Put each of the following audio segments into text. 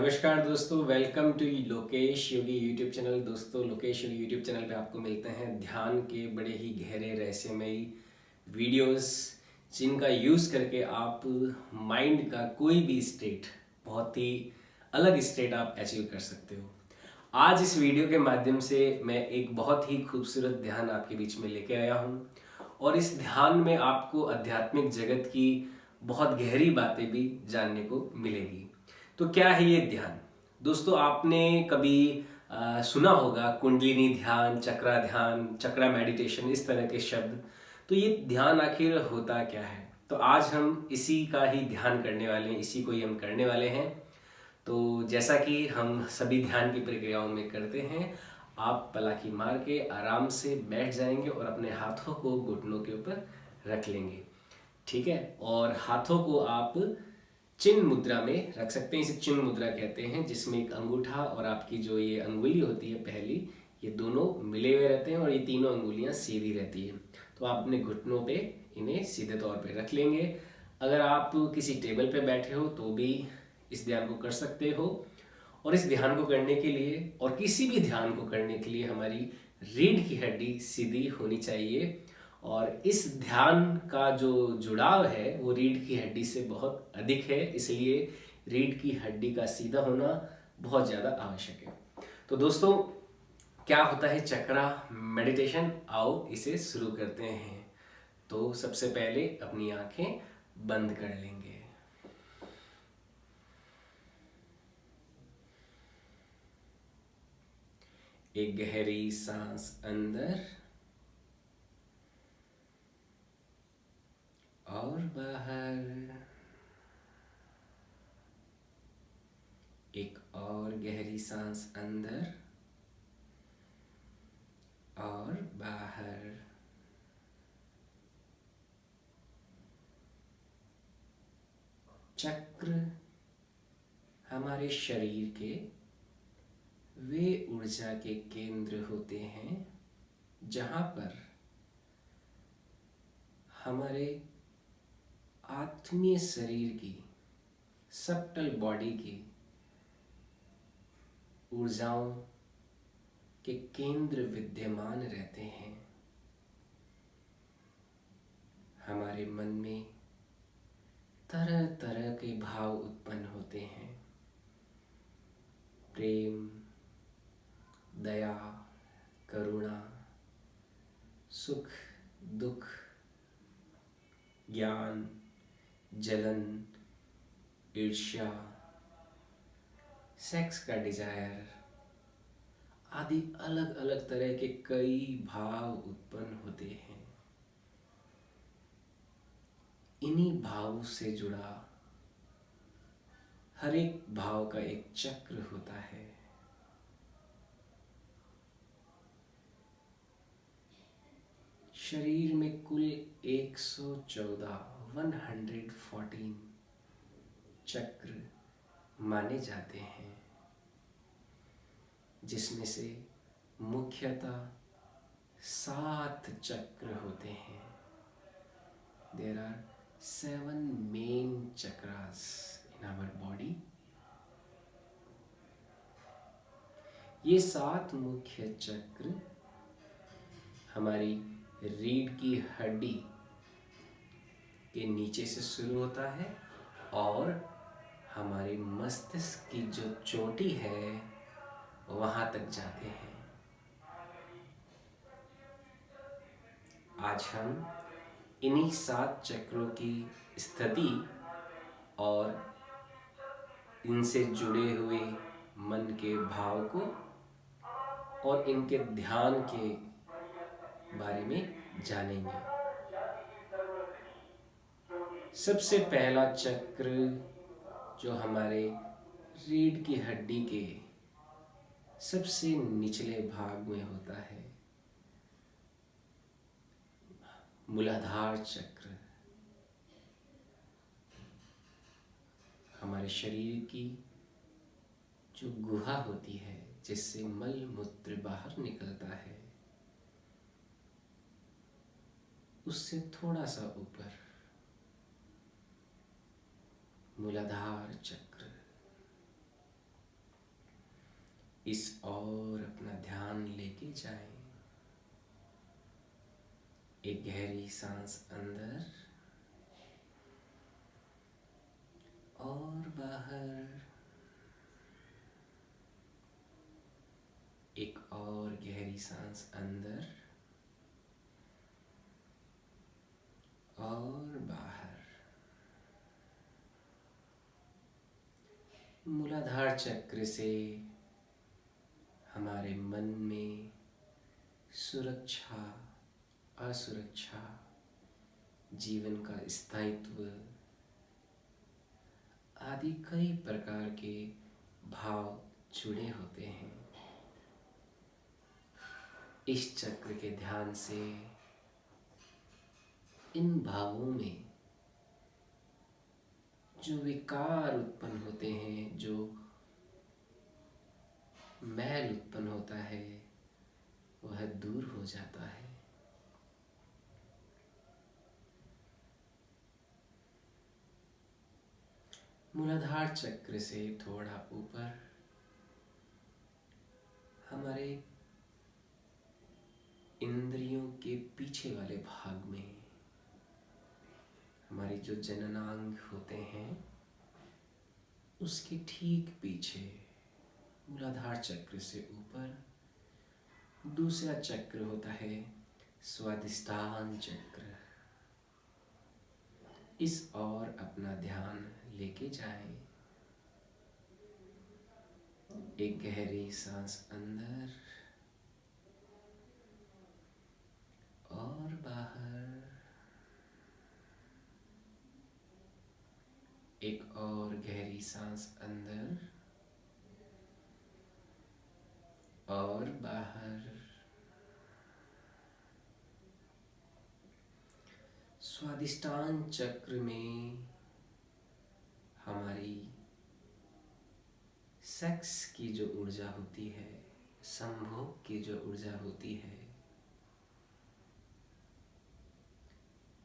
नमस्कार दोस्तों, welcome to Lokesh Yogi YouTube channel. दोस्तों, लोकेश योगी यूट्यूब चैनल पे आपको मिलते हैं ध्यान के बड़े ही गहरे रहस्यमयी वीडियोस, जिनका यूज़ करके आप माइंड का कोई भी स्टेट, बहुत ही अलग स्टेट आप अचीव कर सकते हो। आज इस वीडियो के माध्यम से मैं एक बहुत ही खूबसूरत ध्यान आपके बीच में लेके आया हूँ और इस ध्यान में आपको आध्यात्मिक जगत की बहुत गहरी बातें भी जानने को मिलेगी। तो क्या है ये ध्यान? दोस्तों, आपने कभी सुना होगा कुंडलिनी ध्यान, चक्रा मेडिटेशन, इस तरह के शब्द। तो ये ध्यान आखिर होता क्या है? तो आज हम इसी का ही ध्यान करने वाले हैं, इसी को ही हम करने वाले हैं। तो जैसा कि हम सभी ध्यान की प्रक्रियाओं में करते हैं, आप पलाकी मार के आराम से बैठ जाएंगे और अपने हाथों को घुटनों के ऊपर रख लेंगे। ठीक है? और हाथों को आप चिन्ह मुद्रा में रख सकते हैं। इसे चिन्ह मुद्रा कहते हैं, जिसमें एक अंगूठा और आपकी जो ये अंगुली होती है पहली, ये दोनों मिले हुए रहते हैं और ये तीनों अंगुलियां सीधी रहती हैं। तो आप अपने घुटनों पे इन्हें सीधे तौर पे रख लेंगे। अगर आप किसी टेबल पे बैठे हो तो भी इस ध्यान को कर सकते हो। और इस ध्यान को करने के लिए और किसी भी ध्यान को करने के लिए हमारी रीढ़ की हड्डी सीधी होनी चाहिए। और इस ध्यान का जो जुड़ाव है वो रीढ़ की हड्डी से बहुत अधिक है, इसलिए रीढ़ की हड्डी का सीधा होना बहुत ज़्यादा आवश्यक है। तो दोस्तों, क्या होता है चक्रा मेडिटेशन? आओ इसे शुरू करते हैं। तो सबसे पहले अपनी आंखें बंद कर लेंगे। एक गहरी सांस अंदर और बाहर। एक और गहरी सांस अंदर और बाहर। चक्र हमारे शरीर के वे ऊर्जा के केंद्र होते हैं जहाँ पर हमारे आत्मीय शरीर की, सबटल बॉडी की ऊर्जाओं के केंद्र विद्यमान रहते हैं। हमारे मन में तरह तरह के भाव उत्पन्न होते हैं। प्रेम, दया, करुणा, सुख, दुख, ज्ञान, जलन, ईर्ष्या, सेक्स का डिजायर आदि अलग अलग तरह के कई भाव उत्पन्न होते हैं। इन्हीं भाव से जुड़ा हर एक भाव का एक चक्र होता है। शरीर में कुल 114 चक्र माने जाते हैं, जिसमें से मुख्यतः 7 चक्र होते हैं। There are 7 main chakras in our body. ये 7 मुख्य चक्र हमारी रीढ़ की हड्डी के नीचे से शुरू होता है और हमारे मस्तिष्क की जो चोटी है वहां तक जाते हैं। आज हम इन्हीं 7 चक्रों की स्थिति और इनसे जुड़े हुए मन के भाव को और इनके ध्यान के बारे में जानेंगे। सबसे पहला चक्र जो हमारे रीढ़ की हड्डी के सबसे निचले भाग में होता है, मूलाधार चक्र। हमारे शरीर की जो गुहा होती है जिससे मल मूत्र बाहर निकलता है, उससे थोड़ा सा ऊपर मूलाधार चक्र। इस ओर अपना ध्यान लेके जाएं। एक गहरी सांस अंदर और बाहर। एक और गहरी सांस अंदर और बाहर। मूलाधार चक्र से हमारे मन में सुरक्षा, असुरक्षा, जीवन का स्थायित्व आदि कई प्रकार के भाव जुड़े होते हैं। इस चक्र के ध्यान से इन भावों में जो विकार उत्पन्न होते हैं, जो मैल उत्पन्न होता है, वह दूर हो जाता है। मूलाधार चक्र से थोड़ा ऊपर हमारे इंद्रियों के पीछे वाले भाग में हमारे जो जननांग होते हैं, उसके ठीक पीछे मूलाधार चक्र से ऊपर दूसरा चक्र होता है स्वादिष्टान चक्र। इस ओर अपना ध्यान लेके जाएं। एक गहरी सांस अंदर और बाहर। एक और गहरी सांस अंदर और बाहर। स्वादिष्टान चक्र में हमारी सेक्स की जो ऊर्जा होती है, संभोग की जो ऊर्जा होती है,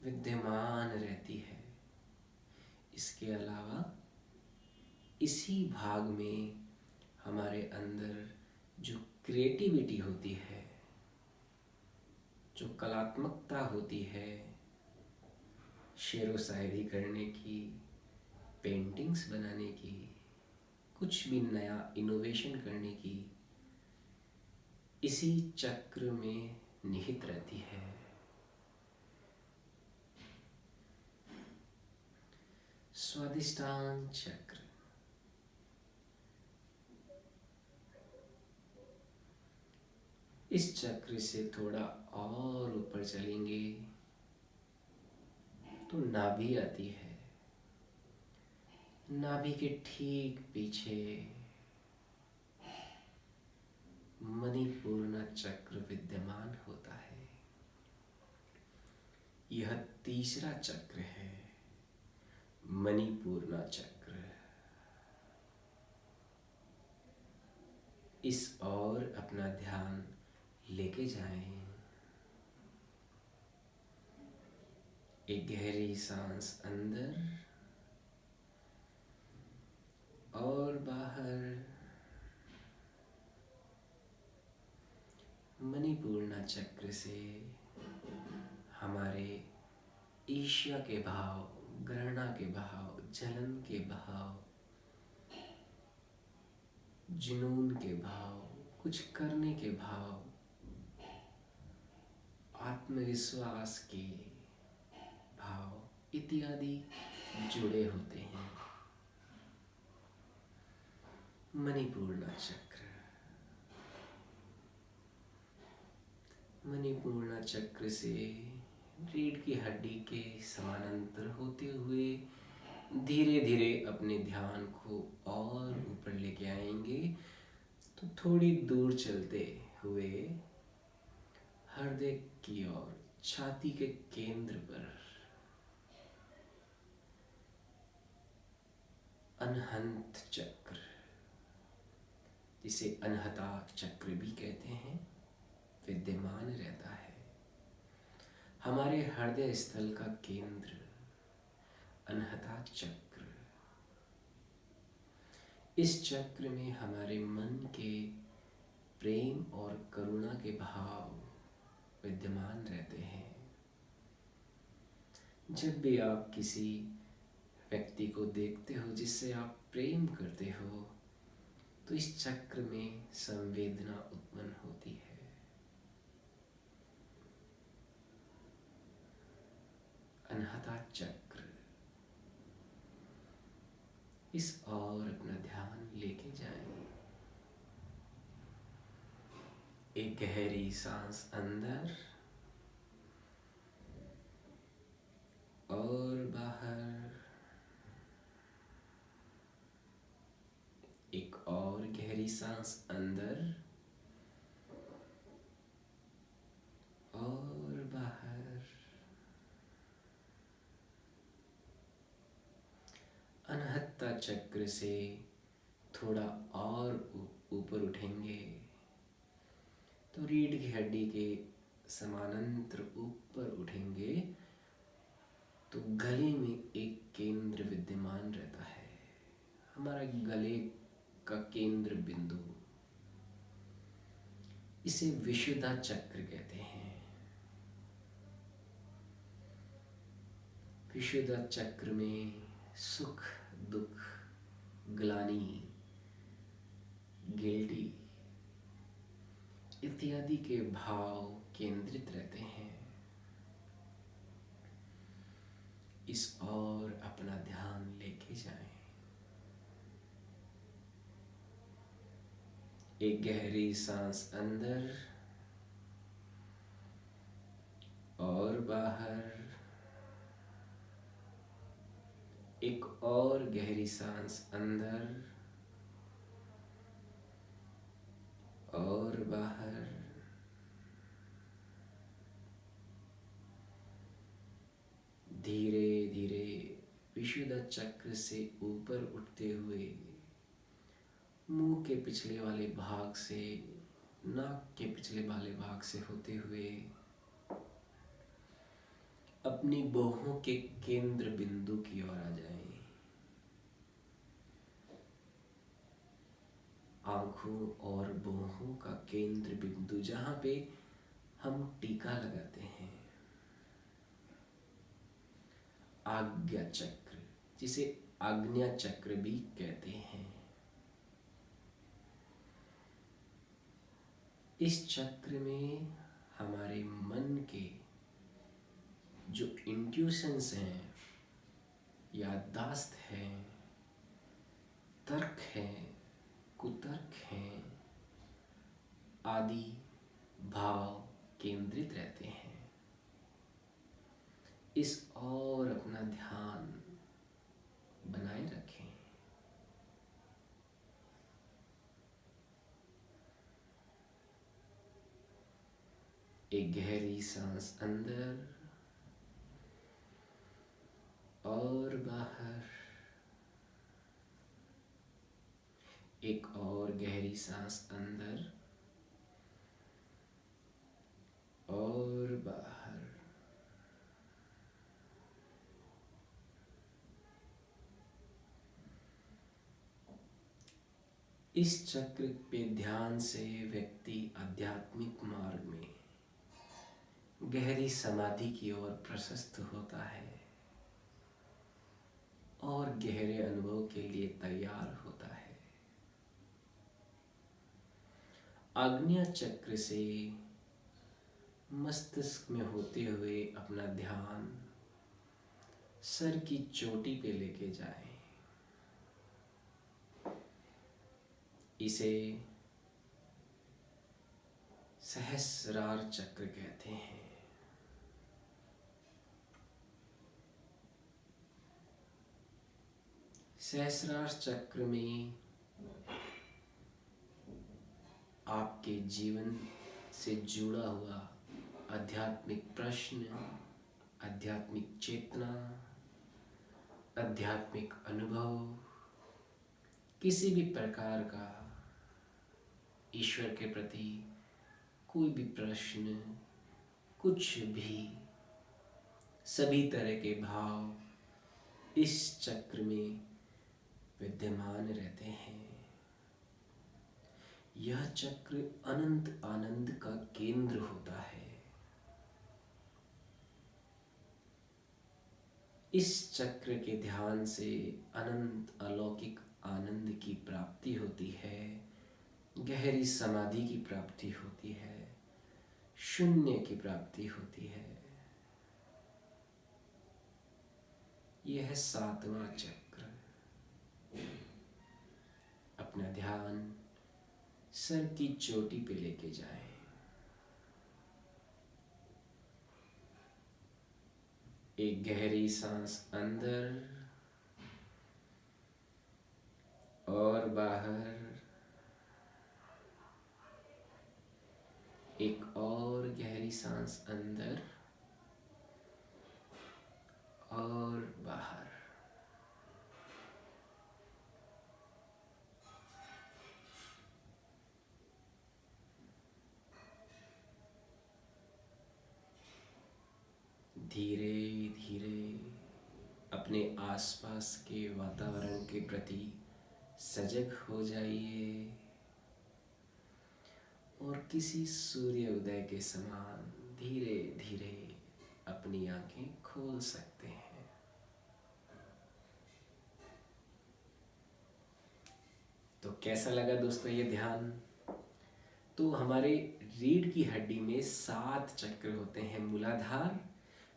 विद्यमान रहती है। इसके अलावा इसी भाग में हमारे अंदर जो क्रिएटिविटी होती है, जो कलात्मकता होती है, शेरो शायरी करने की, पेंटिंग्स बनाने की, कुछ भी नया इनोवेशन करने की, इसी चक्र में निहित रहती है। स्वादिष्टान चक्र। इस चक्र से थोड़ा और ऊपर चलेंगे तो नाभि आती है। नाभि के ठीक पीछे मणिपूर्ण चक्र विद्यमान होता है। यह तीसरा चक्र है, मणिपूर्ण चक्र। इस ओर अपना ध्यान लेके जाएं। एक गहरी सांस अंदर और बाहर। मणिपूर्ण चक्र से हमारे ईर्ष्या के भाव, घृणा के भाव, जलन के भाव, जुनून के भाव, कुछ करने के भाव, आत्मविश्वास के भाव इत्यादि जुड़े होते हैं। मणिपूर्ण चक्र। मणिपूर्ण चक्र से रीढ़ की हड्डी के समानांतर होते हुए धीरे धीरे अपने ध्यान को और ऊपर लेके आएंगे। तो थोड़ी दूर चलते हुए हृदय की ओर, छाती के केंद्र पर अनहंत चक्र, जिसे अनहता चक्र भी कहते हैं, विद्यमान रहता है। हमारे हृदय स्थल का केंद्र अनहता चक्र। इस चक्र में हमारे मन के प्रेम और करुणा के भाव विद्यमान रहते हैं। जब भी आप किसी व्यक्ति को देखते हो जिससे आप प्रेम करते हो, तो इस चक्र में संवेदना उत्पन्न होती है। अनहता चक्र, इस और अपना ध्यान लेके जाएं। एक गहरी सांस अंदर और बाहर, एक और गहरी सांस अंदर और बाहर। अनहत्ता चक्र से थोड़ा और ऊपर उठेंगे तो रीढ़ की हड्डी के समानांतर ऊपर उठेंगे तो गले में एक केंद्र विद्यमान रहता है, हमारा गले का केंद्र बिंदु। इसे विशुद्धा चक्र कहते हैं। विशुद्धा चक्र में सुख, दुख, ग्लानि, गिल्टी इत्यादि के भाव केंद्रित रहते हैं। इस और अपना ध्यान लेके जाएं। एक गहरी सांस अंदर और बाहर, एक और गहरी सांस अंदर और बाहर। धीरे धीरे विशुद्ध चक्र से ऊपर उठते हुए मुंह के पिछले वाले भाग से, नाक के पिछले वाले भाग से होते हुए अपनी बाहों के केंद्र बिंदु की ओर आ जाएं। आंखों और बाहों का केंद्र बिंदु जहां पे हम टीका लगाते हैं, आज्ञा चक्र, जिसे आज्ञा चक्र भी कहते हैं। इस चक्र में हमारे मन के जो इंट्यूशंस हैं, याददाश्त हैं, तर्क हैं, कुतर्क हैं आदि भाव केंद्रित रहते हैं। इस और अपना ध्यान बनाए रखें। एक गहरी सांस अंदर और बाहर, एक और गहरी सांस अंदर और बाहर। इस चक्र पे ध्यान से व्यक्ति आध्यात्मिक मार्ग में गहरी समाधि की ओर प्रशस्त होता है और गहरे अनुभव के लिए तैयार होता है। आज्ञा चक्र से मस्तिष्क में होते हुए अपना ध्यान सर की चोटी पे लेके जाएं। इसे सहस्रार चक्र कहते हैं। सहस्रार चक्र में आपके जीवन से जुड़ा हुआ आध्यात्मिक प्रश्न, आध्यात्मिक चेतना, आध्यात्मिक अनुभव, किसी भी प्रकार का ईश्वर के प्रति कोई भी प्रश्न, कुछ भी, सभी तरह के भाव इस चक्र में विद्यमान रहते हैं। यह चक्र अनंत आनंद का केंद्र होता है। इस चक्र के ध्यान से अनंत अलौकिक आनंद की प्राप्ति होती है, गहरी समाधि की प्राप्ति होती है, शून्य की प्राप्ति होती है। यह 7वां चक्र। अपना ध्यान सर की चोटी पे लेके जाएं। एक गहरी सांस अंदर और बाहर, एक और गहरी सांस अंदर और बाहर। धीरे धीरे अपने आसपास के वातावरण के प्रति सजग हो जाइए और किसी सूर्य उदय के समान धीरे धीरे अपनी आंखें खोल सकते हैं। तो कैसा लगा दोस्तों ये ध्यान? तो हमारे रीढ़ की हड्डी में 7 चक्र होते हैं। मूलाधार,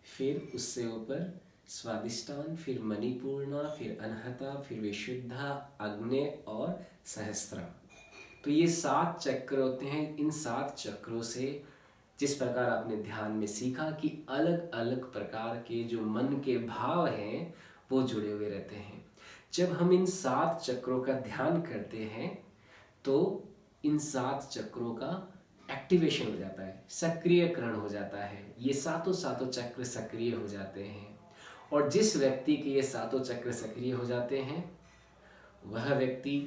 फिर उससे ऊपर स्वादिष्टान, फिर मणिपूर्णा, फिर अनहता, फिर विशुद्धा, आग्नेय और सहस्त्रा। तो ये 7 चक्र होते हैं। इन 7 चक्रों से जिस प्रकार आपने ध्यान में सीखा कि अलग अलग प्रकार के जो मन के भाव हैं वो जुड़े हुए रहते हैं। जब हम इन 7 चक्रों का ध्यान करते हैं तो इन 7 चक्रों का एक्टिवेशन हो जाता है, सक्रियकरण हो जाता है। ये सातों चक्र सक्रिय हो जाते हैं और जिस व्यक्ति के ये 7 चक्र सक्रिय हो जाते हैं वह व्यक्ति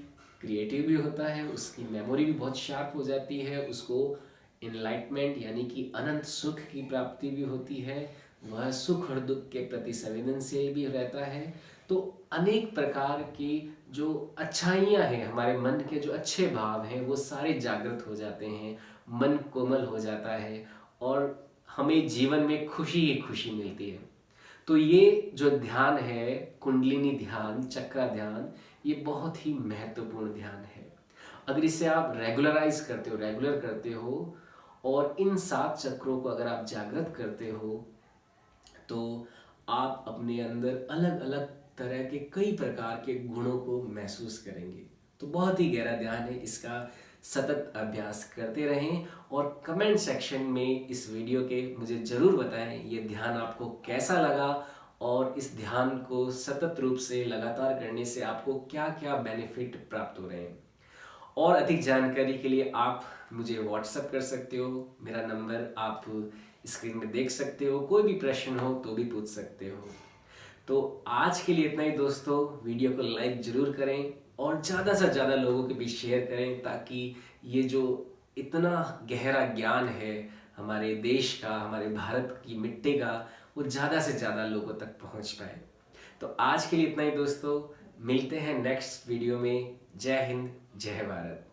क्रिएटिव भी होता है, उसकी मेमोरी भी बहुत शार्प हो जाती है, उसको इनलाइटमेंट यानी कि अनंत सुख की प्राप्ति भी होती है, वह सुख और दुख के प्रति संवेदनशील भी रहता है। तो अनेक प्रकार की जो अच्छाइयाँ हैं, हमारे मन के जो अच्छे भाव हैं वो सारे जागृत हो जाते हैं, मन कोमल हो जाता है और हमें जीवन में खुशी ही खुशी मिलती है। तो ये जो ध्यान है, कुंडलिनी ध्यान, चक्रा ध्यान, ये बहुत ही महत्वपूर्ण ध्यान है। अगर इसे आप रेगुलर करते हो और इन 7 चक्रों को अगर आप जागृत करते हो तो आप अपने अंदर अलग अलग तरह के कई प्रकार के गुणों को महसूस करेंगे। तो बहुत ही गहरा ध्यान है, इसका सतत अभ्यास करते रहें और कमेंट सेक्शन में इस वीडियो के मुझे ज़रूर बताएं ये ध्यान आपको कैसा लगा और इस ध्यान को सतत रूप से लगातार करने से आपको क्या क्या बेनिफिट प्राप्त हो रहे हैं। और अधिक जानकारी के लिए आप मुझे व्हाट्सएप कर सकते हो, मेरा नंबर आप स्क्रीन में देख सकते हो। कोई भी प्रश्न हो तो भी पूछ सकते हो। तो आज के लिए इतना ही दोस्तों। वीडियो को लाइक जरूर करें और ज़्यादा से ज़्यादा लोगों के बीच शेयर करें ताकि ये जो इतना गहरा ज्ञान है हमारे देश का, हमारे भारत की मिट्टी का, वो ज़्यादा से ज़्यादा लोगों तक पहुंच पाए। तो आज के लिए इतना ही दोस्तों, मिलते हैं नेक्स्ट वीडियो में। जय हिंद, जय भारत।